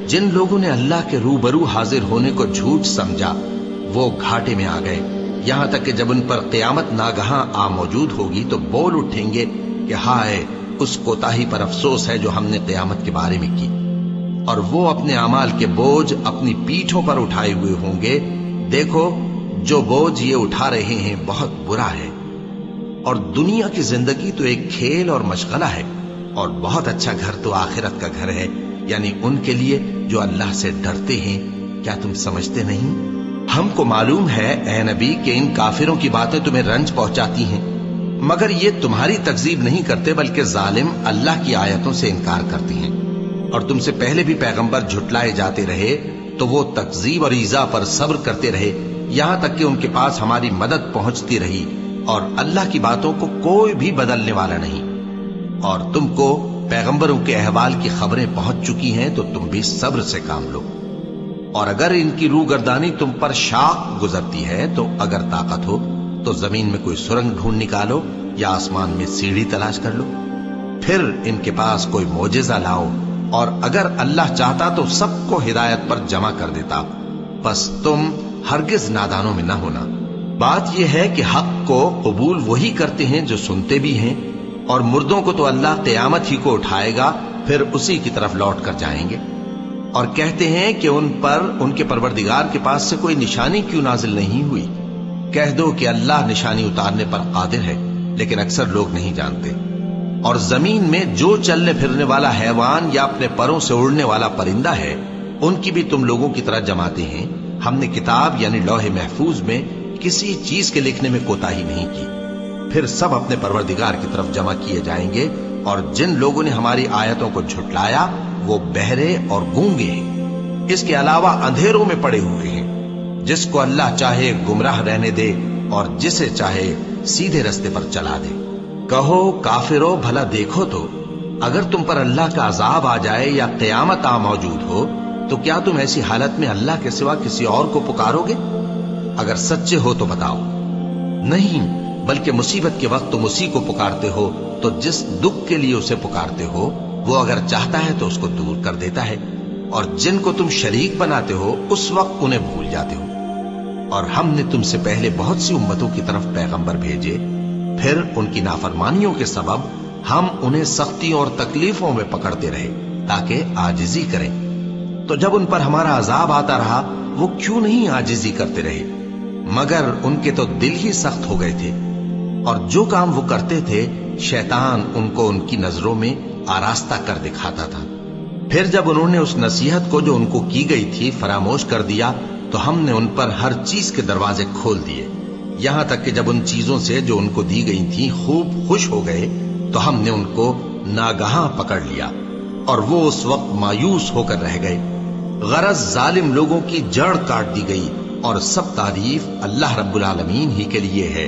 जिन लोगों ने अल्लाह के रूबरू हाजिर होने को झूठ समझा वो घाटे में आ गए, यहां तक कि जब उन पर क़यामत नागहां आ मौजूद होगी तो बोल उठेंगे कि हाय उस कोताही पर अफसोस है जो हमने क़यामत के बारे में की। और वो अपने अमाल के बोझ अपनी पीठों पर उठाए हुए होंगे। देखो जो बोझ ये उठा रहे हैं बहुत बुरा है, और दुनिया की जिंदगी तो एक खेल और मशगला है, और बहुत अच्छा घर तो आखिरत का घर है, यानी उनके लिए जो अल्लाह से डरते हैं। क्या तुम समझते नहीं? हमको मालूम है ए नबी कि इन काफिरों की बातें तुम्हें रंज पहुंचाती हैं, मगर ये तुम्हारी तकजीब नहीं करते बल्कि जालिम अल्लाह की आयतों से इनकार करते हैं। और तुमसे पहले भी पैगंबर झुटलाए जाते रहे तो वो तकजीब और ईजा पर सब्र करते रहे, यहां तक कि उनके पास हमारी मदद पहुंचती रही, और अल्लाह की बातों को कोई भी बदलने वाला नहीं। और तुमको पैगंबरों के अहवाल की खबरें पहुंच चुकी हैं तो तुम भी सब्र से काम लो। और अगर इनकी रूगर्दानी तुम पर शाख गुजरती है तो अगर ताकत हो तो जमीन में कोई सुरंग ढूंढ निकालो या आसमान में सीढ़ी तलाश कर लो, फिर इनके पास कोई मोजेजा लाओ, और अगर अल्लाह चाहता तो सबको हिदायत पर जमा कर देता। बस तुम हरगिज नादानों में न होना। बात यह है कि हक को कबूल वही करते हैं जो सुनते भी हैं, और मुर्दों को तो अल्लाह क़यामत ही को उठाएगा, फिर उसी की तरफ लौट कर जाएंगे। और कहते हैं कि उन पर उनके परवरदिगार के पास से कोई निशानी क्यों नाजिल नहीं हुई। कह दो कि अल्लाह निशानी उतारने पर कादिर है, लेकिन अक्सर लोग नहीं जानते। और जमीन में जो चलने फिरने वाला हैवान या अपने परों से उड़ने वाला परिंदा है, उनकी भी तुम लोगों की तरह जमाते हैं। हमने किताब यानी लौहे महफूज में किसी चीज के लिखने में कोताही नहीं की। फिर सब अपने परवरदिगार की तरफ जमा किए जाएंगे, और जिन लोगों ने हमारी आयतों को झुटलाया वो बहरे और गूंगे हैं, इसके अलावा अंधेरों में पड़े हुए हैं। जिसको अल्लाह चाहे गुमराह रहने दे और जिसे चाहे सीधे रास्ते पर चला दे। कहो काफिरो भला देखो तो, अगर तुम पर अल्लाह का अजाब आ जाए या क़यामत आ मौजूद हो तो क्या तुम ऐसी हालत में अल्लाह के सिवा किसी और को पुकारोगे? अगर सच्चे हो तो बताओ। नहीं, बल्कि मुसीबत के वक्त तुम उसी को पुकारते हो, तो जिस दुख के लिए उसे पुकारते हो वो अगर चाहता है तो उसको दूर कर देता है, और जिनको तुम शरीक बनाते हो उस वक्त उन्हें भूल जाते हो। और हमने तुमसे पहले बहुत सी उम्मतों की तरफ पैगंबर भेजे, फिर उनकी नाफरमानियों के सबब हम उन्हें सख्तियों और तकलीफों में पकड़ते रहे ताकि आजिजी करें। तो जब उन पर हमारा अजाब आता रहा वो क्यों नहीं आजिजी करते रहे, मगर उनके तो दिल ही सख्त हो गए थे, और जो काम वो करते थे शैतान उनको उनकी नजरों में आरास्ता कर दिखाता था। फिर जब उन्होंने उस नसीहत को जो उनको की गई थी फरामोश कर दिया तो हमने उन पर हर चीज के दरवाजे खोल दिए, यहां तक कि जब उन चीजों से जो उनको दी गई थी खूब खुश हो गए तो हमने उनको नागहां पकड़ लिया, और वो उस वक्त मायूस होकर रह गए। गरज जालिम लोगों की जड़ काट दी गई, और सब तारीफ अल्लाह रब्बुल आलमीन ही के लिए है।